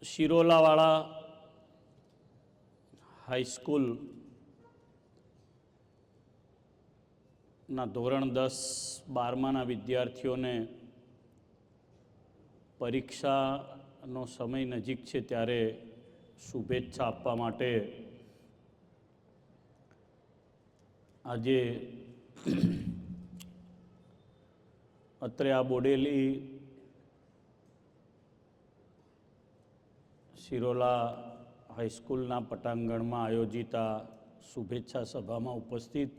શિરોલાવાળા હાઈસ્કૂલના ધોરણ 10-12ના વિદ્યાર્થીઓને પરીક્ષાનો સમય નજીક છે ત્યારે શુભેચ્છા આપવા માટે આજે અત્રે આ બોડેલી શિરોલા હાઈસ્કૂલના પટાંગણમાં આયોજિત આ શુભેચ્છા સભામાં ઉપસ્થિત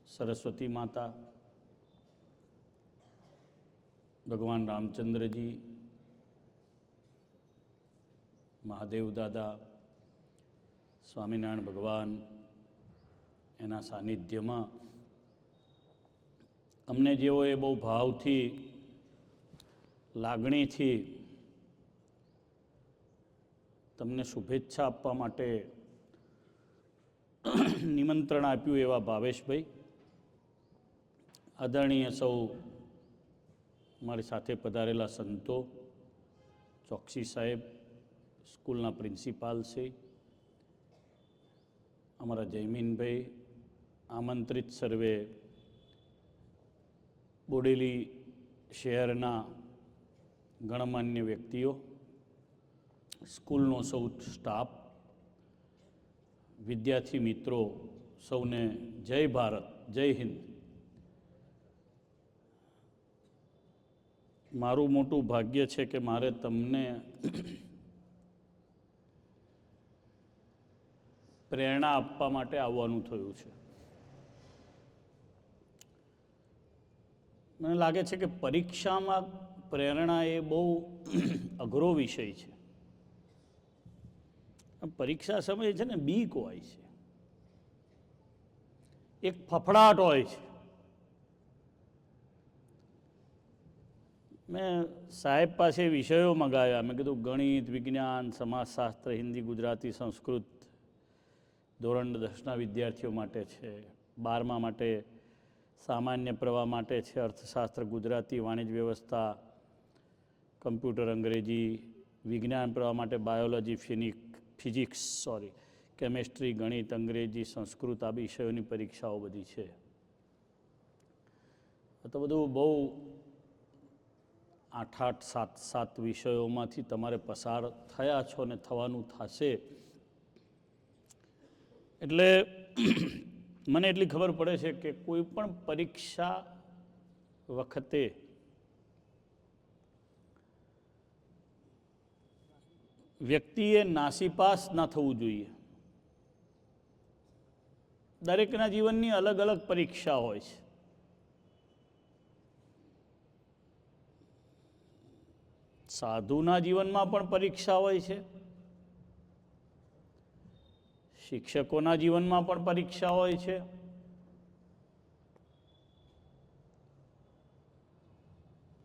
સરસ્વતી માતા, ભગવાન રામચંદ્રજી, મહાદેવ દાદા, સ્વામિનારાયણ ભગવાન એના સાનિધ્યમાં અમને જેઓ એ બહુ ભાવથી, લાગણીથી તમને શુભેચ્છા આપવા માટે નિમંત્રણ આપ્યું એવા ભાવેશભાઈ, આદરણીય સૌ મારી સાથે પધારેલા સંતો, ચોકસી સાહેબ, સ્કૂલના પ્રિન્સિપાલ છે, અમારા જયમીનભાઈ, આમંત્રિત સર્વે બોડેલી શહેરના ગણમાન્ય વ્યક્તિઓ, સ્કૂલનો સૌ સ્ટાફ, વિદ્યાર્થી મિત્રો, સૌને જય ભારત, જય હિન્દ. મારું મોટું ભાગ્ય છે કે મારે તમને પ્રેરણા આપવા માટે આવવાનું થયું છે. મને લાગે છે કે પરીક્ષામાં પ્રેરણા એ બહુ અઘરો વિષય છે. પરીક્ષા સમયે છે ને બીક હોય છે, એક ફફડાટ હોય છે. મેં સાહેબ પાસે વિષયો મંગાવ્યા. મેં કીધું ગણિત, વિજ્ઞાન, સમાજશાસ્ત્ર, હિન્દી, ગુજરાતી, સંસ્કૃત ધોરણ 10ના વિદ્યાર્થીઓ માટે છે, 12મા માટે સામાન્ય પ્રવાહ માટે છે, અર્થશાસ્ત્ર, ગુજરાતી, વાણિજ્ય વ્યવસ્થા, કમ્પ્યુટર, અંગ્રેજી, વિજ્ઞાન પ્રવાહ માટે બાયોલોજી, ફિઝિક્સ, કેમેસ્ટ્રી, ગણિત, અંગ્રેજી, સંસ્કૃત આ વિષયોની પરીક્ષાઓ બધી છે. તો બધું બહુ 8-8, 7 વિષયોમાંથી તમારે પસાર થયા છો ને થવાનું થશે. એટલે મને એટલી ખબર પડે છે કે કોઈ પણ પરીક્ષા વખતે વ્યક્તિએ નાસીપાસ ના થવું જોઈએ. દરેકના જીવનની અલગ અલગ પરીક્ષા હોય છે. સાધુના જીવનમાં પણ પરીક્ષા હોય છે, શિક્ષકોના જીવનમાં પણ પરીક્ષા હોય છે,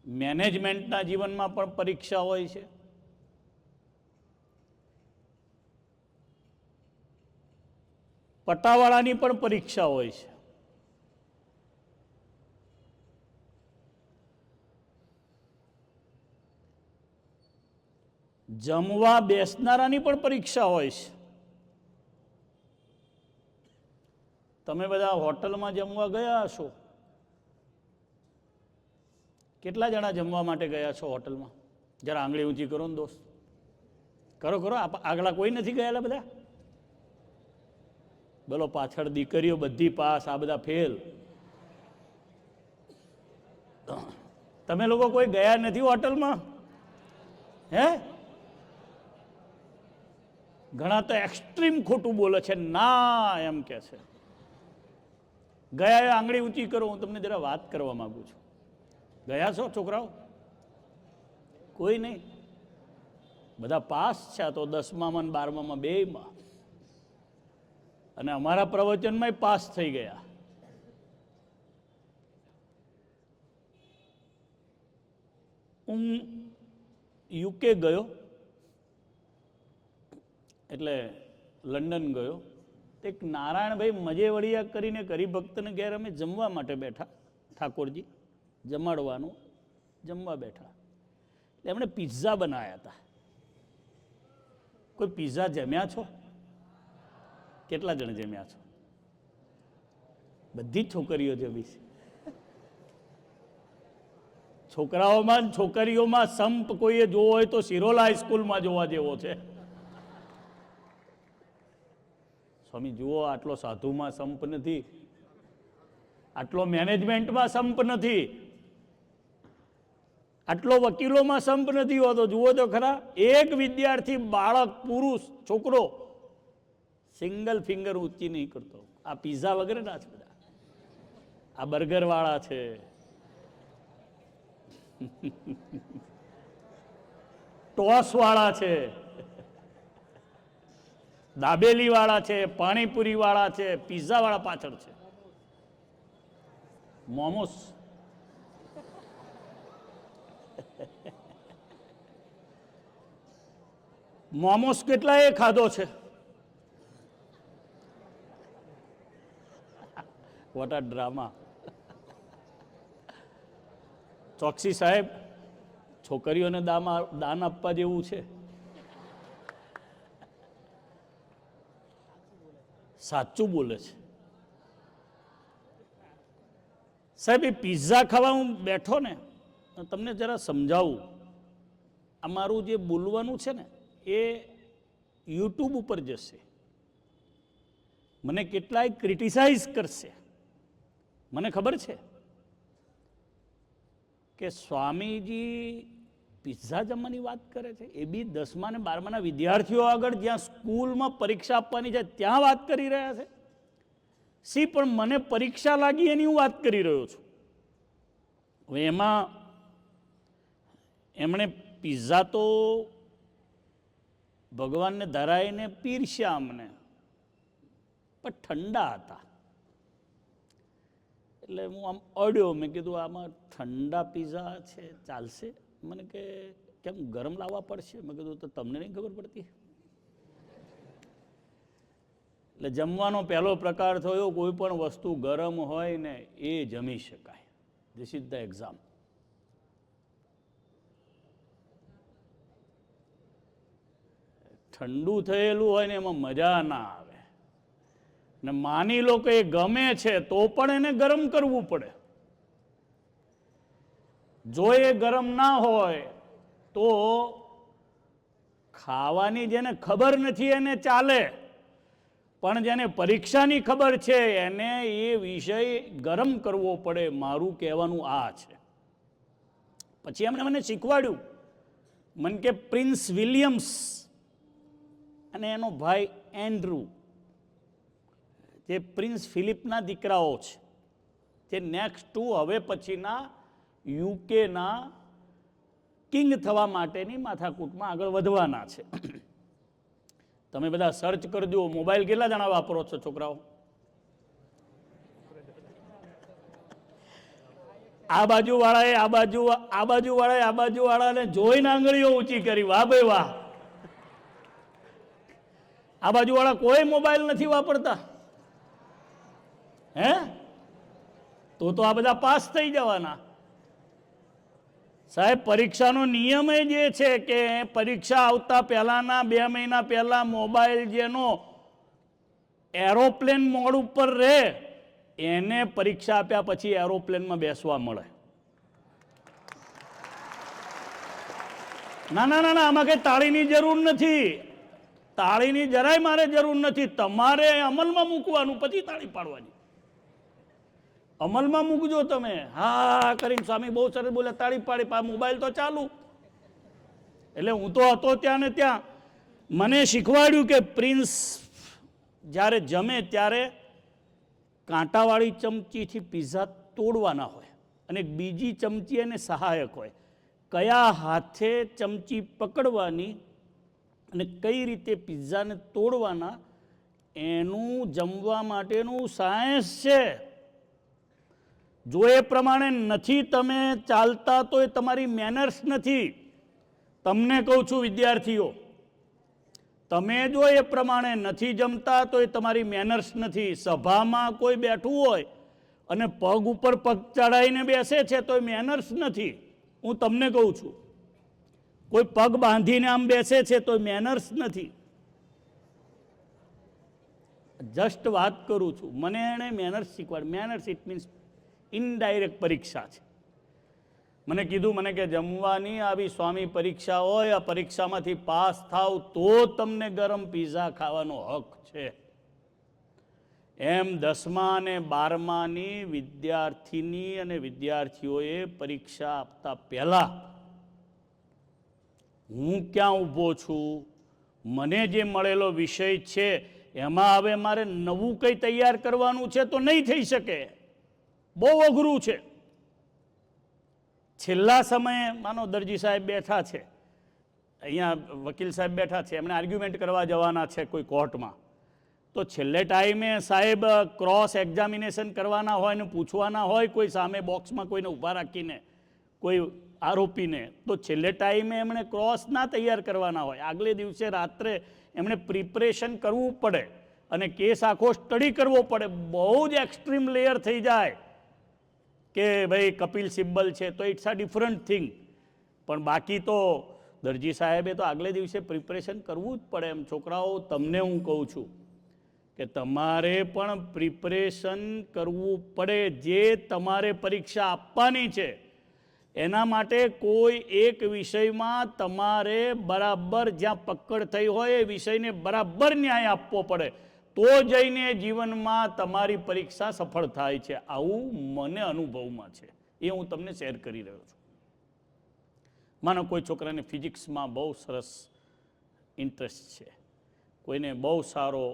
મેનેજમેન્ટના જીવનમાં પણ પરીક્ષા હોય છે, પટાવાળાની પણ પરીક્ષા હોય છે. જમવા બેસનારાની પણ પરીક્ષા હોય છે. તમે બધા હોટલમાં જમવા ગયા હશો. કેટલા જણા જમવા માટે ગયા છો હોટલમાં? જરા આંગળી ઊંચી કરો ને દોસ્ત. કરો કરો. આગળ કોઈ નથી ગયેલા બધા? બોલો, પાછળ દીકરીઓ બધી પાસ, આ બધા ફેલ. તમે લોકો કોઈ ગયા નથી હોટલમાં? હે? ઘણા તો એક્સ્ટ્રીમ ખોટું બોલે છે. ના એમ કે છે. ગયા આંગળી ઊંચી કરો. હું તમને જરા વાત કરવા માંગુ છું. ગયા છો છોકરાઓ? કોઈ નહીં? બધા પાસ છે તો 10માં 12માં બેયમાં. અને અમારા પ્રવચનમાં પાસ થઈ ગયા. હું યુકે ગયો, એટલે લંડન ગયો. એક નારાયણભાઈ મજેવળિયા કરીને હરિભક્તને ઘેર અમે જમવા માટે બેઠા, ઠાકોરજી જમાડવાનું જમવા બેઠા, એટલે એમણે પિઝા બનાવ્યા હતા. કોઈ પિઝા જમ્યા છો? કેટલા જણ જમ્યા છો? બધી જ છોકરીઓ જમી છે. છોકરાઓમાં છોકરીઓમાં સંપ કોઈએ જોવો હોય તો સિરોલા હાઈસ્કૂલમાં જોવા જેવો છે. સ્વામી જુઓ, આટલો સાધુમાં સંપ નથી, આટલો મેનેજમેન્ટમાં સંપ નથી, આટલો વકીલોમાં સંપ નથી હોતો. જુઓ તો ખરા, એક વિદ્યાર્થી, બાળક, પુરુષ, છોકરો સિંગલ ફિંગર ઊંચી નહીં કરતો. આ પિઝા વગેરેના છે બધા, આ બર્ગર વાળા છે, ટોસ વાળા છે, દાબેલી વાળા છે, પાણીપુરી વાળા છે, પિઝા વાળા પાછળ છે, મોમોસ. મોમોસ કેટલા એ ખાધો છે? What are drama. ચોકસી સાહેબ, છોકરીઓને દાન આપવા જેવું છે? સાચું બોલે છે સાહેબ. એ પિઝા ખાવા હું બેઠો ને, તમને જરા સમજાવું. આ મારું જે બોલવાનું છે ને એ યુટ્યુબ ઉપર જશે, મને કેટલાય ક્રિટિસાઇઝ કરશે. મને ખબર છે કે સ્વામીજી પિઝા જમવાની વાત કરે છે, એ બી 10મા અને 12માના વિદ્યાર્થીઓ આગળ, જ્યાં સ્કૂલમાં પરીક્ષા આપવાની છે ત્યાં વાત કરી રહ્યા છે. પણ મને પરીક્ષા લાગી એની હું વાત કરી રહ્યો છું. હવે એમાં એમણે પિઝા તો ભગવાનને ધરાઈને પીરસ્યા અમને, પણ ઠંડા હતા. એટલે હું આમ અડ્યો, મેં કીધું આમાં ઠંડા પિઝા છે, ચાલશે? મને કે કેમ ગરમ લાવવા પડશે? મેં કીધું તો તમને નહીં ખબર પડતી? એટલે જમવાનો પહેલો પ્રકાર થયો, કોઈ પણ વસ્તુ ગરમ હોય ને એ જમી શકાય. This is the exam. ઠંડુ થયેલું હોય ને એમાં મજા ના આવે. ને માની લો કે એ ગમે છે તો પણ એને ગરમ કરવું પડે. જો એ ગરમ ના હોય તો ખાવાની જેને ખબર નથી એને ચાલે, પણ જેને પરીક્ષાની ખબર છે એને એ વિષય ગરમ કરવો પડે. મારું કહેવાનું આ છે. પછી એમણે મને શીખવાડ્યું. મને કે પ્રિન્સ વિલિયમ્સ અને એનો ભાઈ એન્ડ્રુ, જે પ્રિન્સ ફિલિપના દીકરાઓ છે, જે નેક્સ્ટ હવે પછીના યુકેના કિંગ થવા માટેની માથાકૂટમાં આગળ વધવાના છે. તમે બધા સર્ચ કરજો. મોબાઈલ કેટલા જણા વાપરો છો છોકરાઓ? આ બાજુ વાળાએ આ બાજુ વાળાએ આ બાજુ વાળાને જોઈને આંગળીઓ ઊંચી કરી. વાહ ભાઈ વાહ. આ બાજુ વાળા કોઈ મોબાઈલ નથી વાપરતા? હે? તો આ બધા પાસ થઈ જવાના. સાહેબ, પરીક્ષાનો નિયમ જે છે કે પરીક્ષા આવતા પહેલાના 2 મહિના પહેલા મોબાઈલ જેનો એરોપ્લેન મોડ ઉપર રહે એને પરીક્ષા આપ્યા પછી એરોપ્લેનમાં બેસવા મળે. ના ના ના, આમાં કઈ તાળીની જરૂર નથી. તાળીની જરાય મારે જરૂર નથી. તમારે અમલમાં મૂકવાનું, પછી તાળી પાડવાની. અમલમાં મૂકજો તમે. હા કરીને સ્વામી બહુ સરસ બોલે, તાળી પાડી, મોબાઈલ તો ચાલુ. એટલે હું તો હતો ત્યાં ને ત્યાં. મને શીખવાડ્યું કે પ્રિન્સ જ્યારે જમે ત્યારે કાંટાવાળી ચમચીથી પિઝા તોડવાના હોય અને બીજી ચમચી એને સહાયક હોય. કયા હાથે ચમચી પકડવાની અને કઈ રીતે પિઝાને તોડવાના એનું જમવા માટેનું સાયન્સ છે. જો એ પ્રમાણે નથી તમે ચાલતા તો એ તમારી મેનર્સ નથી. તમને કહું છું વિદ્યાર્થીઓ, તમે જો એ પ્રમાણે નથી જમતા તો એ તમારી મેનર્સ નથી. સભામાં કોઈ બેઠું હોય અને પગ ઉપર પગ ચડાવીને બેસે છે તો એ મેનર્સ નથી. હું તમને કહું છું, કોઈ પગ બાંધીને આમ બેસે છે તો મેનર્સ નથી. જસ્ટ વાત કરું છું. મને એણે મેનર્સ શીખવાડ. મેનર્સ ઇટ મીન્સ ઇનડાયરેક્ટ પરીક્ષા છે. મને કીધું, મને કે જમવાની આવી સ્વામી પરીક્ષા હોય, આ પરીક્ષામાંથી પાસ થાવ તો તમને ગરમ પીઝા ખાવાનો હક છે. એમ 10મા અને 12માની વિદ્યાર્થીની અને વિદ્યાર્થીઓએ પરીક્ષા આપતા પહેલા હું ક્યાં ઊભો છું, મને જે મળેલો વિષય છે એમાં હવે મારે નવું કંઈ તૈયાર કરવાનું છે તો નહીં થઈ શકે. બહુ અઘરું છે. છેલ્લા સમયે માનો દરજી સાહેબ બેઠા છે, અહીંયા વકીલ સાહેબ બેઠા છે, એમણે આર્ગ્યુમેન્ટ કરવા જવાના છે કોઈ કોર્ટમાં, તો છેલ્લે ટાઈમે સાહેબ ક્રોસ એક્ઝામિનેશન કરવાના હોય ને પૂછવાના હોય કોઈ સામે બોક્સમાં કોઈને ઊભા રાખીને કોઈ આરોપીને, તો છેલ્લે ટાઈમે એમણે ક્રોસ ના તૈયાર કરવાના હોય. આગલે દિવસે રાત્રે એમણે પ્રિપરેશન કરવું પડે અને કેસ આખો સ્ટડી કરવો પડે. બહુ જ એક્સ્ટ્રીમ લેયર થઈ જાય કે ભાઈ કપિલ સિબ્બલ છે તો ઇટ્સ આ ડિફરન્ટ થિંગ. પણ બાકી તો દરજી સાહેબે તો આગલે દિવસે પ્રિપરેશન કરવું જ પડે. એમ છોકરાઓ, તમને હું કહું છું કે તમારે પણ પ્રિપરેશન કરવું પડે. જે તમારે પરીક્ષા આપવાની છે એના માટે કોઈ એક વિષયમાં તમારે બરાબર જ્યાં પકડ થઈ હોય એ વિષયને બરાબર ન્યાય આપવો પડે, તો જઈને જીવનમાં તમારી પરીક્ષા સફળ થાય છે. આવું મને અનુભવમાં છે, એ હું તમને શેર કરી રહ્યો છું. માનો કોઈ છોકરાને ફિઝિક્સમાં બહુ સરસ ઇન્ટરેસ્ટ છે, કોઈને બહુ સારો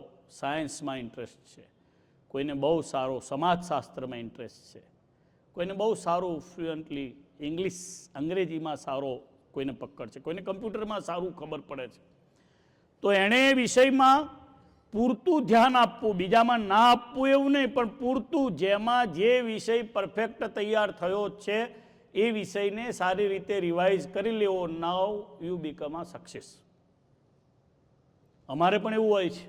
સાયન્સમાં ઇન્ટરેસ્ટ છે, કોઈને બહુ સારો સમાજશાસ્ત્રમાં ઇન્ટરેસ્ટ છે, કોઈને બહુ સારું ફ્લુઅન્ટલી ઇંગ્લિશ અંગ્રેજીમાં સારો કોઈને પકડ છે, કોઈને કમ્પ્યુટરમાં સારું ખબર પડે છે, તો એણે વિષયમાં પૂરતું ધ્યાન આપવું. બીજામાં ના આપવું એવું નહીં, પણ પૂરતું, જેમાં જે વિષય પરફેક્ટ તૈયાર થયો છે એ વિષયને સારી રીતે રિવાઇઝ કરી લેવો. નાઉ યુ બીકમ અ સક્સેસ. અમારે પણ એવું હોય છે.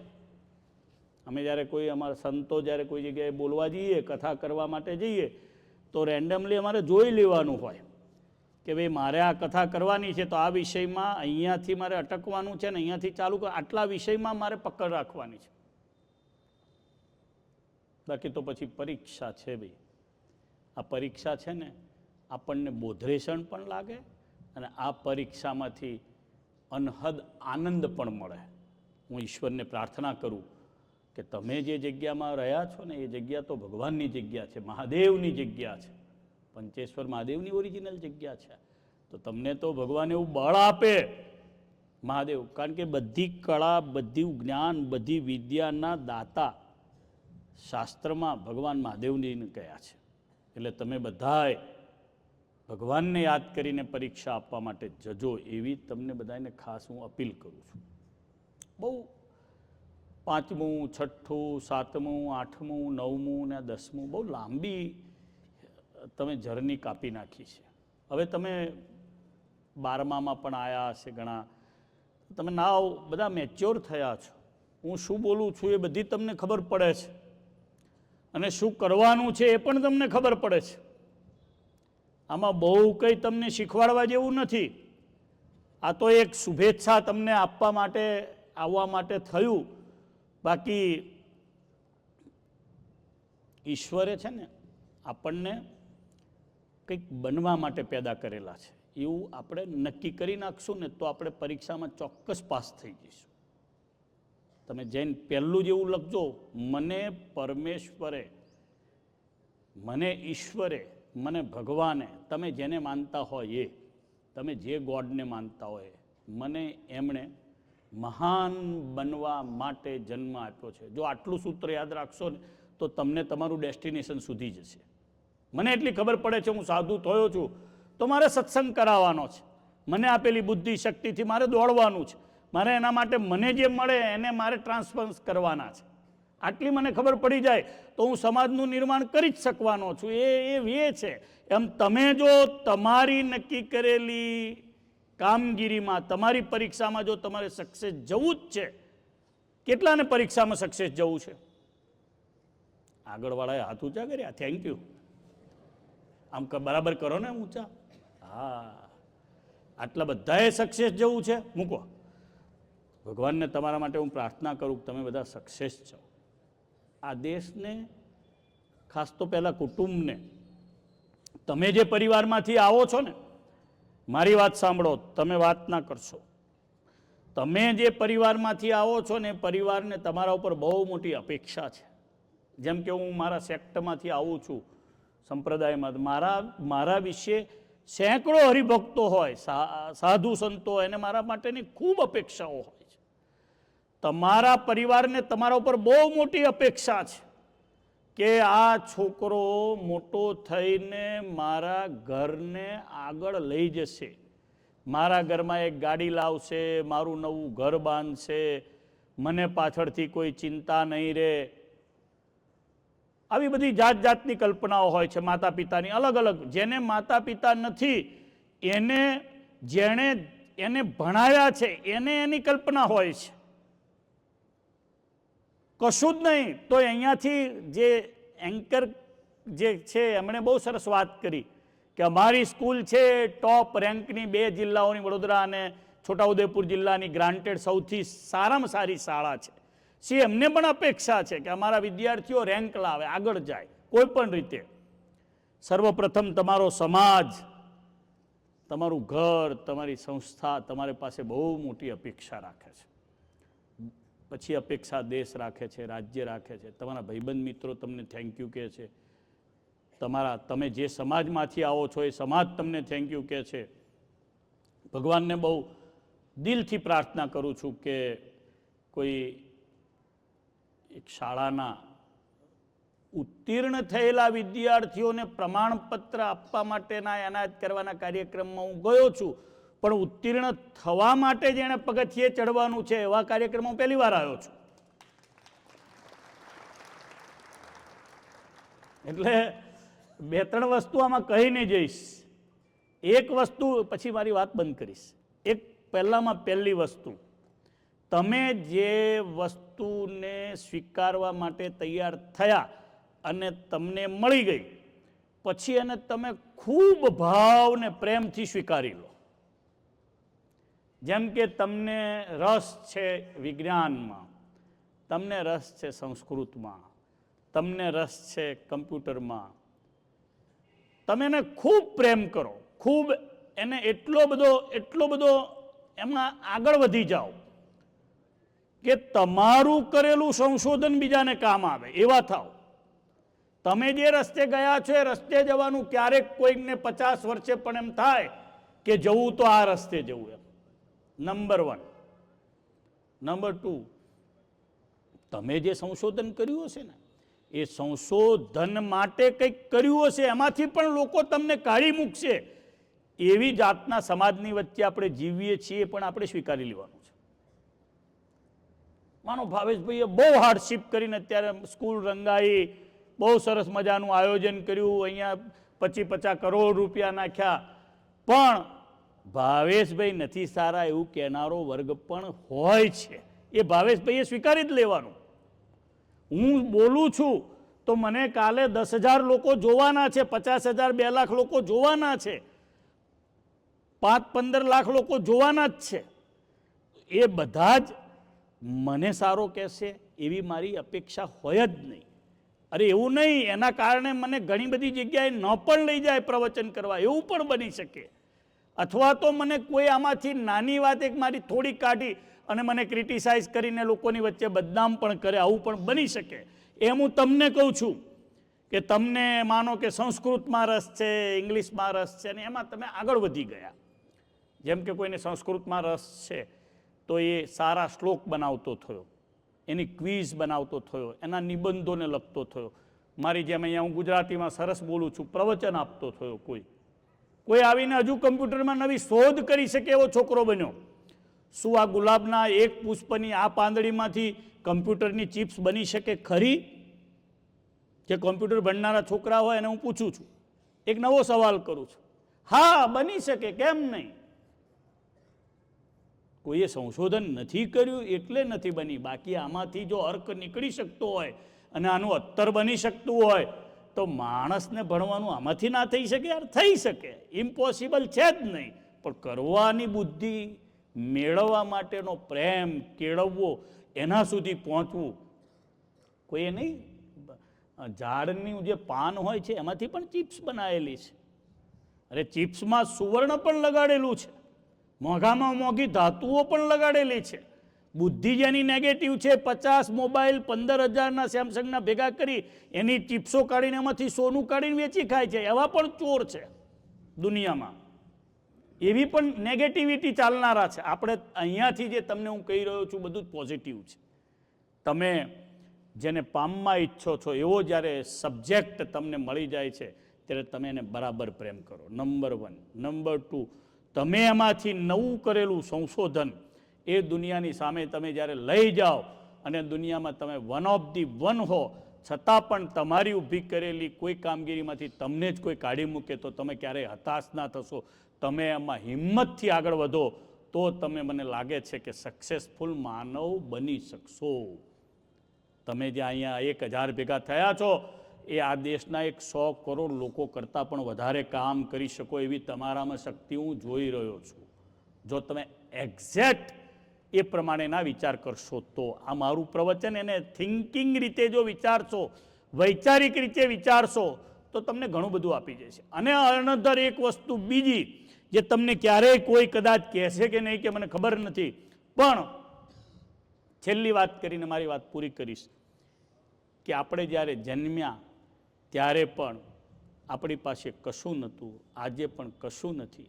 અમે જ્યારે કોઈ અમારા સંતો જ્યારે કોઈ જગ્યાએ બોલવા જઈએ, કથા કરવા માટે જઈએ, તો રેન્ડમલી અમારે જોઈ લેવાનું હોય કે ભાઈ મારે આ કથા કરવાની છે તો આ વિષયમાં અહીંયાથી મારે અટકવાનું છે ને અહીંયાથી ચાલુ કર, આટલા વિષયમાં મારે પકડ રાખવાની છે. બાકી તો પછી પરીક્ષા છે ભાઈ. આ પરીક્ષા છે ને આપણને બોધરેષણ પણ લાગે અને આ પરીક્ષામાંથી અનહદ આનંદ પણ મળે. હું ઈશ્વરને પ્રાર્થના કરું કે તમે જે જગ્યામાં રહ્યા છો ને એ જગ્યા તો ભગવાનની જગ્યા છે, મહાદેવની જગ્યા છે, પંચેશ્વર મહાદેવની ઓરિજિનલ જગ્યા છે. તો તમને તો ભગવાન એવું બળ આપે મહાદેવ, કારણ કે બધી કળા, બધું જ્ઞાન, બધી વિદ્યાના દાતા શાસ્ત્રમાં ભગવાન મહાદેવને કહ્યા છે. એટલે તમે બધાએ ભગવાનને યાદ કરીને પરીક્ષા આપવા માટે જજો, એવી તમને બધાને ખાસ હું અપીલ કરું છું. બહુ 5મું, 6ઠું, 7મું, 8મું, 9મું ને 10મું બહુ લાંબી તમે જર્ની કાપી નાખી છે. હવે તમે 12મામાં પણ આવ્યા હશે ઘણા, તમે નાવ બધા મેચ્યોર થયા છો. હું શું બોલું છું એ બધી તમને ખબર પડે છે અને શું કરવાનું છે એ પણ તમને ખબર પડે છે. આમાં બહુ કંઈ તમને શીખવાડવા જેવું નથી. આ તો એક શુભેચ્છા તમને આપવા માટે, આવવા માટે થયું. બાકી ઈશ્વરે છે ને આપણને કંઈક બનવા માટે પેદા કરેલા છે. એવું આપણે નક્કી કરી નાખશું ને તો આપણે પરીક્ષામાં ચોક્કસ પાસ થઈ જઈશું. તમે જઈને પહેલું જેવું લખજો, મને પરમેશ્વરે, મને ઈશ્વરે, મને ભગવાને, તમે જેને માનતા હોય એ, તમે જે ગોડને માનતા હોય, મને એમણે મહાન બનવા માટે જન્મ આપ્યો છે. જો આટલું સૂત્ર યાદ રાખશો ને તો તમને તમારું ડેસ્ટિનેશન સુધી જશે. મને એટલી ખબર પડે છે, હું સાધુ થયો છું તો મારે સત્સંગ કરાવવાનો છે, મને આપેલી બુદ્ધિ શક્તિથી મારે દોડવાનું છે, મારે એના માટે મને જે મળે એને મારે ટ્રાન્સફર કરવાના છે. આટલી મને ખબર પડી જાય તો હું સમાજનું નિર્માણ કરી જ શકવાનો છું. એ વે છે. એમ તમે જો તમારી નક્કી કરેલી કામગીરીમાં, તમારી પરીક્ષામાં જો તમારે સક્સેસ જવું જ છે, કેટલાને પરીક્ષામાં સક્સેસ જવું છે? આગળવાળાએ હાથ ઊંચા કર્યા, થેન્ક યુ. આમ બરાબર કરો ને ઊંચા. હા, આટલા બધાએ સક્સેસ જવું છે, મૂકો. ભગવાનને તમારા માટે હું પ્રાર્થના કરું કે તમે બધા સક્સેસ છો. આ દેશને, ખાસ તો પહેલાં કુટુંબને, તમે જે પરિવારમાંથી આવો છો ને, મારી વાત સાંભળો, તમે વાત ના કરશો. તમે જે પરિવારમાંથી આવો છો ને, પરિવારને તમારા ઉપર બહુ મોટી અપેક્ષા છે. જેમ કે હું મારા સેક્ટરમાંથી આવું છું, સંપ્રદાયમાં, મારા વિશે સેંકડો હરિભક્તો હોય, સાધુ સંતો, એને મારા માટેની ખૂબ અપેક્ષાઓ હોય છે. તમારા પરિવારને તમારા ઉપર બહુ મોટી અપેક્ષા છે કે આ છોકરો મોટો થઈને મારા ઘરને આગળ લઈ જશે, મારા ઘરમાં એક ગાડી લાવશે, મારું નવું ઘર બાંધશે, મને પાછળથી કોઈ ચિંતા નહીં રહે. આવી બધી જાત જાતની કલ્પનાઓ હોય છે માતા પિતાની, અલગ અલગ. જેને માતા પિતા નથી, એને ભણાવ્યા છે, એને એની કલ્પના હોય છે. કશું જ નહીં તો અહીંયાથી જે એન્કર જે છે એમણે બહુ સરસ વાત કરી કે અમારી સ્કૂલ છે ટોપ રેન્કની 2 જિલ્લાઓની, વડોદરા અને છોટાઉદેપુર જિલ્લાની ગ્રાન્ટેડ સૌથી સારામાં સારી શાળા છે. એમને પણ અપેક્ષા છે કે અમારા વિદ્યાર્થીઓ રેન્ક લાવે, આગળ જાય કોઈ પણ રીતે. સર્વપ્રથમ તમારો સમાજ, તમારું ઘર, તમારી સંસ્થા તમારી પાસે બહુ મોટી અપેક્ષા રાખે છે. પછી અપેક્ષા દેશ રાખે છે, રાજ્ય રાખે છે, તમારા ભાઈબંધ મિત્રો તમને થેન્ક યુ કહે છે, તમે જે સમાજમાંથી આવો છો એ સમાજ તમને થેન્ક યુ કહે છે. ભગવાનને બહુ દિલથી પ્રાર્થના કરું છું કે કોઈ એક શાળાના ઉત્તીર્ણ થયેલા વિદ્યાર્થીઓને પ્રમાણપત્ર આપવા માટેના એનાયત કરવાના કાર્યક્રમમાં હું ગયો છું, પણ ઉત્તીર્ણ થવા માટે જેણે પગથિયે ચડવાનું છે એવા કાર્યક્રમમાં પહેલી વાર આવ્યો છું. એટલે 2-3 વસ્તુ આમાં કહીને જઈશ. એક વસ્તુ પછી મારી વાત બંધ કરીશ. એક પહેલી વસ્તુ, તમે જે વસ્તુને સ્વીકારવા માટે તૈયાર થયા અને તમને મળી ગઈ, પછી એને તમે ખૂબ ભાવ ને પ્રેમથી સ્વીકારી લો. જેમ કે તમને રસ છે વિજ્ઞાનમાં, તમને રસ છે સંસ્કૃતમાં, તમને રસ છે કમ્પ્યુટરમાં, તમે એને ખૂબ પ્રેમ કરો, ખૂબ એને એટલો બધો એમાં આગળ વધી જાઓ કે તમારું કરેલું સંશોધન બીજાને કામ આવે એવા થાવ. તમે જે રસ્તે ગયા છો એ રસ્તે જવાનું ક્યારેક કોઈને 50 વર્ષે પણ એમ થાય કે જવું તો આ રસ્તે જવું એમ. નંબર 1. નંબર 2, તમે જે સંશોધન કર્યું હશે ને એ સંશોધન માટે કંઈક કર્યું હશે, એમાંથી પણ લોકો તમને કાઢી મૂકશે એવી જાતના સમાજની વચ્ચે આપણે જીવીએ છીએ, પણ આપણે સ્વીકારી લેવાનું છે. માનો ભાવેશભાઈએ બહુ હાર્ડશીપ કરીને અત્યારે સ્કૂલ રંગાઈ, બહુ સરસ મજાનું આયોજન કર્યું, અહીંયા 25-50 કરોડ રૂપિયા નાખ્યા, પણ ભાવેશભાઈ નથી સારા એવું કહેનારો વર્ગ પણ હોય છે. એ ભાવેશભાઈએ સ્વીકારી જ લેવાનું. હું બોલું છું તો મને કાલે 10,000 લોકો જોવાના છે, 50,000 2 લાખ લોકો જોવાના છે, 5-15 લાખ લોકો જોવાના જ છે. એ બધા જ મને સારો કહેશે એવી મારી અપેક્ષા હોય જ નહીં. અરે એવું નહીં, એના કારણે મને ઘણી બધી જગ્યાએ ન પણ લઈ જાય પ્રવચન કરવા, એવું પણ બની શકે. અથવા તો મને કોઈ આમાંથી નાની વાત એક મારી થોડી કાઢી અને મને ક્રિટિસાઇઝ કરીને લોકોની વચ્ચે બદનામ પણ કરે, આવું પણ બની શકે. એમ હું તમને કહું છું કે તમને માનો કે સંસ્કૃતમાં રસ છે, ઇંગ્લિશમાં રસ છે, અને એમાં તમે આગળ વધી ગયા. જેમ કે કોઈને સંસ્કૃતમાં રસ છે તો એ સારા શ્લોક બનાવતો થયો, એની ક્વિઝ બનાવતો થયો, એના નિબંધોને લખતો થયો. મારી જેમ અહીંયા હું ગુજરાતીમાં સરસ બોલું છું, પ્રવચન આપતો થયો. કોઈ આવીને હજુ કમ્પ્યુટરમાં નવી શોધ કરી શકે એવો છોકરો બન્યો. શું આ ગુલાબના એક પુષ્પની આ પાંદડીમાંથી કમ્પ્યુટરની ચિપ્સ બની શકે ખરી? જે કમ્પ્યુટર ભણનારા છોકરા હોય એને હું પૂછું છું, એક નવો સવાલ કરું છું. હા, બની શકે, કેમ નહીં? કોઈએ સંશોધન નથી કર્યું એટલે નથી બની. બાકી આમાંથી જો અર્ક નીકળી શકતો હોય અને આનું અત્તર બની શકતું હોય તો માણસને ભણવાનું આમાંથી ના થઈ શકે? યાર થઈ શકે, ઇમ્પોસિબલ છે જ નહીં. પણ કરવાની બુદ્ધિ, મેળવવા માટેનો પ્રેમ કેળવવો, એના સુધી પહોંચવું કોઈએ નહીં. ઝાડની જે પાન હોય છે એમાંથી પણ ચિપ્સ બનાવેલી છે. અરે ચિપ્સમાં સુવર્ણ પણ લગાડેલું છે, મોંઘામાં મોંઘી ધાતુઓ પણ લગાડેલી છે. બુદ્ધિ જેની નેગેટિવ છે, 50 મોબાઈલ 15,000ના સેમસંગના ભેગા કરી એની ચિપ્સો કાઢીને એમાંથી સોનું કાઢીને વેચી ખાય છે. એવા પણ ચોર છે દુનિયામાં, એવી પણ નેગેટિવિટી ચાલનારા છે. આપણે અહીંયાથી જે તમને હું કહી રહ્યો છું બધું જ પોઝિટિવ છે. તમે જેને પામવા ઈચ્છો છો એવો જ્યારે સબ્જેક્ટ તમને મળી જાય છે ત્યારે તમે એને બરાબર પ્રેમ કરો. નંબર 1. નંબર 2, તમે એમાંથી નવું કરેલું સંશોધન એ દુનિયાની સામે તમે જ્યારે લઈ જાઓ અને દુનિયામાં તમે વન ઓફ ધી વન હો, છતાં પણ તમારી ઊભી કરેલી કોઈ કામગીરીમાંથી તમને જ કોઈ કાઢી મૂકે તો તમે ક્યારેય હતાશ ના થશો. તમે એમાં હિંમતથી આગળ વધો તો તમે, મને લાગે છે કે સક્સેસફુલ માનવ બની શકશો. તમે જે અહીંયા 1,000 ભેગા થયા છો એ આ દેશના 100 કરોડ લોકો કરતાં પણ વધારે કામ કરી શકો એવી તમારામાં શક્તિ હું જોઈ રહ્યો છું. જો તમે એક્ઝેક્ટ એ પ્રમાણેના વિચાર કરશો તો આ મારું પ્રવચન એને થિંકિંગ રીતે જો વિચારશો, વૈચારિક રીતે વિચારશો તો તમને ઘણું બધું આપી જશે. અને અનધર એક વસ્તુ બીજી જે તમને ક્યારેય કોઈ કદાચ કહેશે કે નહીં કે મને ખબર નથી, પણ છેલ્લી વાત કરીને મારી વાત પૂરી કરીશ કે આપણે જ્યારે જન્મ્યા ત્યારે પણ આપણી પાસે કશું નહોતું, આજે પણ કશું નથી,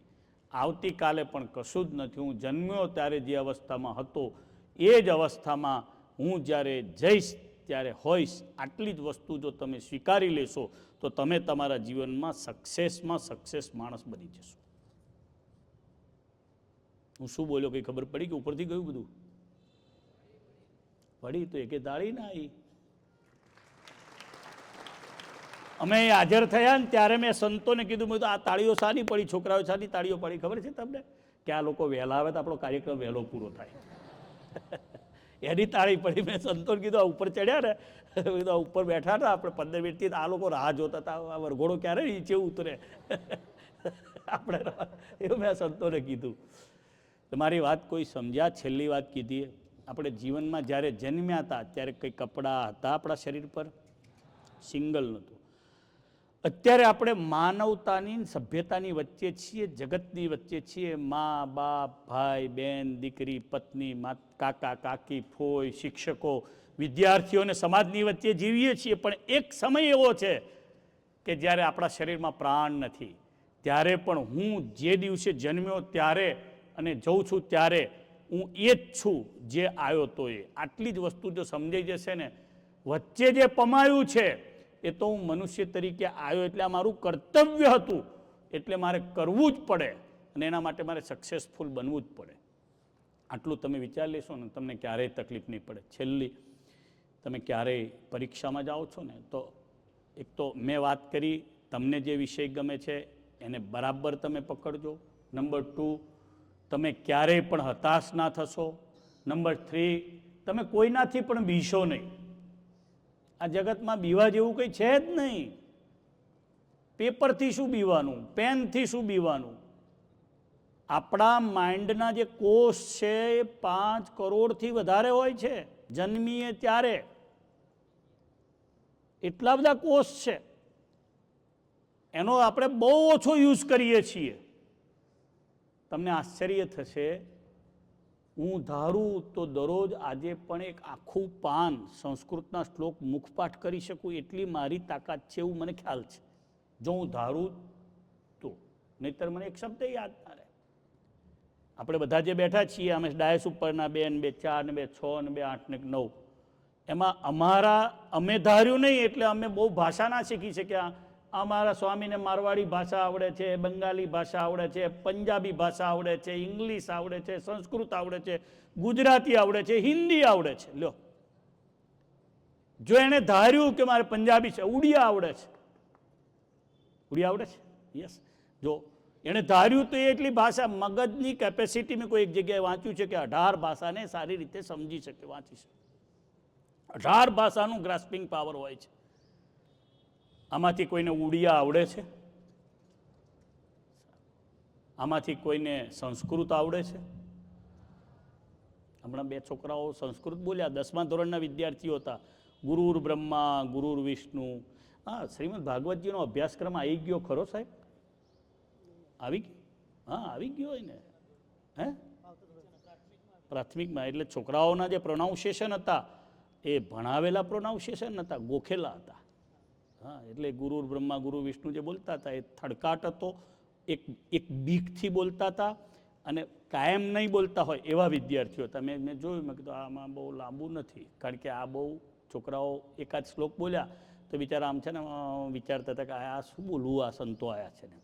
આવતીકાલે પણ કશું જ નથી. હું જન્મ્યો ત્યારે જે અવસ્થામાં હતો એ જ અવસ્થામાં હું જ્યારે જઈશ ત્યારે હોઈશ. આટલી જ વસ્તુ જો તમે સ્વીકારી લેશો તો તમે તમારા જીવનમાં સક્સેસ માણસ બની જશો. હું શું બોલ્યો કંઈ ખબર પડી કે ઉપરથી ગયું બધું? પડી તો એકે દાળી ના આવી. અમે હાજર થયા ને ત્યારે મેં સંતોને કીધું, મેં તો આ તાળીઓ સારી પડી, છોકરાઓ સારી તાળીઓ પડી. ખબર છે તમને કે આ લોકો વહેલા આવે તો આપણો કાર્યક્રમ વહેલો પૂરો થાય. એની તાળી પડી. મેં સંતોને કીધું આ ઉપર ચડ્યા ને, કીધું ઉપર બેઠા હતા આપણે 15 મિનિટથી, આ લોકો રાહ જોતા હતા આ વરઘોડો ક્યારે નીચે ઉતરે આપણે, એવું મેં સંતોને કીધું. તમારી વાત કોઈ સમજ્યા? છેલ્લી વાત કીધી, આપણે જીવનમાં જ્યારે જન્મ્યા હતા ત્યારે કંઈ કપડાં હતા આપણા શરીર પર? સિંગલ નહોતું. અત્યારે આપણે માનવતાની, સભ્યતાની વચ્ચે છીએ, જગતની વચ્ચે છીએ. મા બાપ, ભાઈ બહેન, દીકરી પત્ની, કાકા કાકી, ફોઈ, શિક્ષકો, વિદ્યાર્થીઓ અને સમાજની વચ્ચે જીવીએ છીએ. પણ એક સમય એવો છે કે જ્યારે આપણા શરીરમાં પ્રાણ નથી. ત્યારે પણ હું જે દિવસે જન્મ્યો ત્યારે અને જઉં છું ત્યારે હું એ જ છું જે આવ્યો તો એ. આટલી જ વસ્તુ જો સમજાઈ જશે ને, વચ્ચે જે પમાયું છે એ તો હું મનુષ્ય તરીકે આવ્યો એટલે આ મારું કર્તવ્ય હતું, એટલે મારે કરવું જ પડે અને એના માટે મારે સક્સેસફુલ બનવું જ પડે. આટલું તમે વિચાર લેશો ને તમને ક્યારેય તકલીફ નહીં પડે. છેલ્લી, તમે ક્યારેય પરીક્ષામાં જાઓ છો ને તો એક તો મેં વાત કરી, તમને જે વિષય ગમે છે એને બરાબર તમે પકડજો. નંબર 2, તમે ક્યારેય પણ હતાશ ના થશો. નંબર 3, તમે કોઈનાથી પણ બીશો નહીં. આ જગતમાં બીવા જેવું કંઈ છે જ નહીં. પેપરથી શું બીવાનું, પેનથી શું બીવાનું? આપણા માઇન્ડના જે કોષ છે એ 5 કરોડથી વધારે હોય છે. જન્મીએ ત્યારે એટલા બધા કોષ છે, એનો આપણે બહુ ઓછો યુઝ કરીએ છીએ. તમને આશ્ચર્ય થશે, હું ધારું તો દરરોજ આજે પણ એક આખું પાન સંસ્કૃતના શ્લોક મુખપાઠ કરી શકું એટલી મારી તાકાત છે એવું મને ખ્યાલ છે, જો હું ધારું તો. નહીંતર મને એક શબ્દ યાદ ના રહે. આપણે બધા જે બેઠા છીએ અમે ડાયસ ઉપરના 2 ને 2 4 ને 2 6 ને 2 8 ને 9, એમાં અમે ધાર્યું નહીં એટલે અમે બહુ ભાષા ના શીખી શક્યા. અમારા સ્વામીને મારવાડી ભાષા આવડે છે, બંગાળી ભાષા આવડે છે, પંજાબી ભાષા આવડે છે, ઇંગ્લિશ આવડે છે, સંસ્કૃત આવડે છે, ગુજરાતી આવડે છે, હિન્દી આવડે છે. લ્યો, જો એને ધાર્યું કે મારે પંજાબી છે, ઉડિયા આવડે છે. ઉડિયા આવડે છે? યસ. જો એણે ધાર્યું તો એટલી ભાષા, મગજની કેપેસિટી મેં કોઈ એક જગ્યાએ વાંચ્યું છે કે 18 ભાષાને સારી રીતે સમજી શકે, વાંચી શકે. 18 ભાષાનું ગ્રાસ્પિંગ પાવર હોય છે. આમાંથી કોઈને ઉડિયા આવડે છે? આમાંથી કોઈને સંસ્કૃત આવડે છે? હમણાં 2 છોકરાઓ સંસ્કૃત બોલ્યા, 10મા ધોરણના વિદ્યાર્થીઓ હતા. ગુરુર બ્રહ્મા ગુરુર વિષ્ણુ. હા, શ્રીમદ ભાગવતજીનો અભ્યાસક્રમ આવી ગયો ખરો સાહેબ? આવી ગયો? હા, આવી ગયો હોય ને. હે, પ્રાથમિકમાં. એટલે છોકરાઓના જે પ્રોનાઉન્સિએશન હતા એ ભણાવેલા પ્રોનાઉન્સિએશન હતા, ગોખેલા હતા. હા, એટલે ગુરુર બ્રહ્મા ગુરુ વિષ્ણુ જે બોલતા હતા એ થડકાટ હતો, એક બીકથી બોલતા હતા, અને કાયમ નહીં બોલતા હોય એવા વિદ્યાર્થીઓ હતા. મેં જોયું, મેં કીધું આમાં બહુ લાંબુ નથી, કારણ કે આ બહુ છોકરાઓ એકાદ શ્લોક બોલ્યા તો બિચારા આમ છે ને વિચારતા હતા કે આ શું બોલવું, આ સંતો આવ્યા છે ને.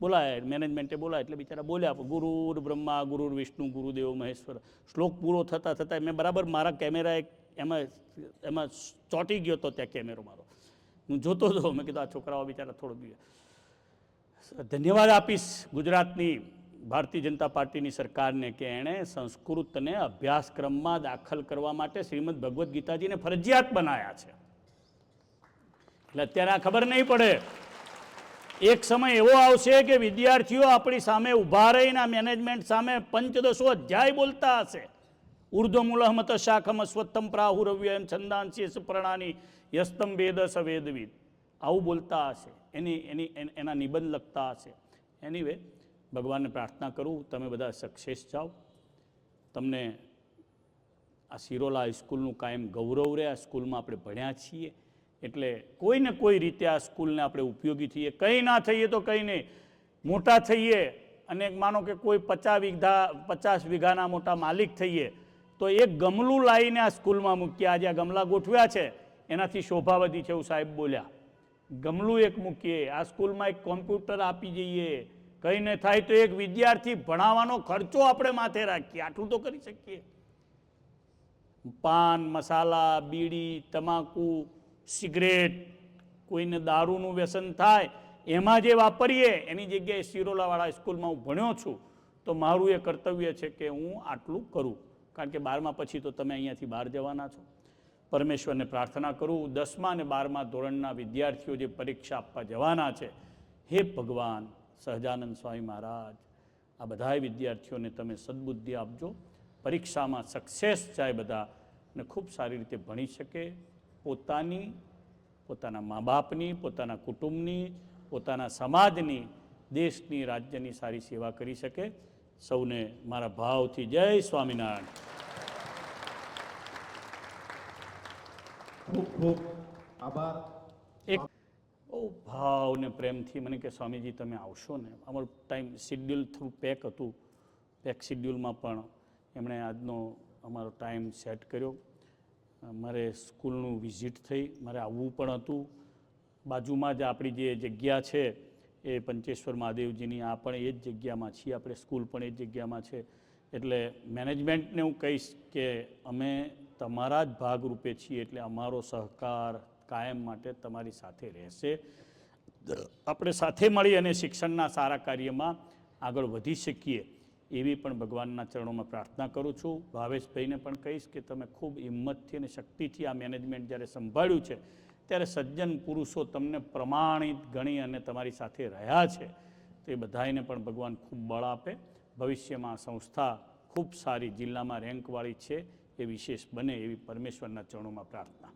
બોલાય, મેનેજમેન્ટે બોલાય એટલે બિચારા બોલ્યા, ગુરુર બ્રહ્મા ગુરુર વિષ્ણુ ગુરુદેવ મહેશ્વર. શ્લોક પૂરો થતાં થતાં મેં બરાબર મારા કેમેરા એમાં ચોંટી ગયો હતો, ત્યાં કેમેરો મારો હું જોતો હતો. મેં કીધું આ છોકરાઓ બિચારા થોડું ધન્યવાદ આપીશ ગુજરાતની ભારતીય જનતા પાર્ટીની સરકારને કે એણે સંસ્કૃતને અભ્યાસક્રમમાં દાખલ કરવા માટે શ્રીમદ ભગવદ્ ગીતાજીને ફરજિયાત બનાવ્યા છે. એટલે અત્યારે આ ખબર નહીં પડે, એક સમય એવો આવશે કે વિદ્યાર્થીઓ આપણી સામે ઊભા રહીને મેનેજમેન્ટ સામે પંચદશો અધ્યાય બોલતા હશે. ઉર્ધ્વમૂલહમત શાખમ સ્વત્તમ પ્રાહુરવ્યમ છંદાંશી સુપ્રણાની યસ્તમ વેદ સ વેદવિદ. આવું બોલતા હશે, એના નિબંધ લખતા હશે. એનીવે, ભગવાનને પ્રાર્થના કરું તમે બધા સક્સેસ જાઓ. તમને આ સિરોલા હાઈસ્કૂલનું કાયમ ગૌરવ રહે. આ સ્કૂલમાં આપણે ભણ્યા છીએ એટલે કોઈને કોઈ રીતે આ સ્કૂલને આપણે ઉપયોગી થઈએ. કંઈ ના થઈએ તો કંઈ નહીં, મોટા થઈએ અને માનો કે કોઈ 50 વીઘાના મોટા માલિક થઈએ તો એક ગમલું લાવીને આ સ્કૂલમાં મૂકીએ. આજે આ ગમલા ગોઠવ્યા છે એનાથી શોભા વધી છે એવું સાહેબ બોલ્યા. ગમલું એક મૂકીએ, આ સ્કૂલમાં એક કોમ્પ્યુટર આપી જઈએ, કંઈ ન થાય તો એક વિદ્યાર્થી ભણાવવાનો ખર્ચો આપણે માથે રાખીએ. આટલું તો કરી શકીએ. પાન મસાલા, બીડી, તમાકુ, સિગરેટ, કોઈને દારૂનું વ્યસન થાય એમાં જે વાપરીએ એની જગ્યાએ સિરોલાવાળા સ્કૂલમાં હું ભણ્યો છું તો મારું એ કર્તવ્ય છે કે હું આટલું કરું. કારણ કે 12મા પછી તો તમે અહીંયાથી બહાર જવાના છો. પરમેશ્વરને પ્રાર્થના કરું 10મા અને 12મા ધોરણના વિદ્યાર્થીઓ જે પરીક્ષા આપવા જવાના છે, હે ભગવાન સહજાનંદ સ્વામી મહારાજ, આ બધા વિદ્યાર્થીઓને તમે સદબુદ્ધિ આપજો, પરીક્ષામાં સક્સેસ જાય બધા અને ખૂબ સારી રીતે ભણી શકે, પોતાની, પોતાના મા બાપની, પોતાના કુટુંબની, પોતાના સમાજની, દેશની, રાજ્યની સારી સેવા કરી શકે. સૌને મારા ભાવથી જય સ્વામિનારાયણ. ખૂબ ખૂબ આભાર. એક બહુ ભાવ ને પ્રેમથી મને કે સ્વામીજી તમે આવશો ને. અમારું ટાઈમ શિડ્યુલ થોડું પેક હતું, પેક શિડ્યુલમાં પણ એમણે આજનો અમારો ટાઈમ સેટ કર્યો. મારે સ્કૂલનું વિઝિટ થઈ, મારે આવવું પણ હતું. બાજુમાં જ આપણી જે જગ્યા છે એ પંચેશ્વર મહાદેવજીની, આ પણ એ જ જગ્યામાં છીએ આપણે, સ્કૂલ પણ એ જ જગ્યામાં છે. એટલે મેનેજમેન્ટને હું કહીશ કે અમે તમારા જ ભાગરૂપે છીએ, એટલે અમારો સહકાર કાયમ માટે તમારી સાથે રહેશે. આપણે સાથે મળી અને શિક્ષણના સારા કાર્યમાં આગળ વધી શકીએ એવી પણ ભગવાનના ચરણોમાં પ્રાર્થના કરું છું. ભાવેશભાઈને પણ કહીશ કે તમે ખૂબ હિંમતથી અને શક્તિથી આ મેનેજમેન્ટ જ્યારે સંભાળ્યું છે ત્યારે સજ્જન પુરુષો તમને પ્રમાણિત ગણી અને તમારી સાથે રહ્યા છે, તો એ બધાને પણ ભગવાન ખૂબ બળ આપે. ભવિષ્યમાં સંસ્થા ખૂબ સારી જિલ્લામાં રેન્કવાળી છે એ વિશેષ બને એવી પરમેશ્વરના ચરણોમાં પ્રાર્થના.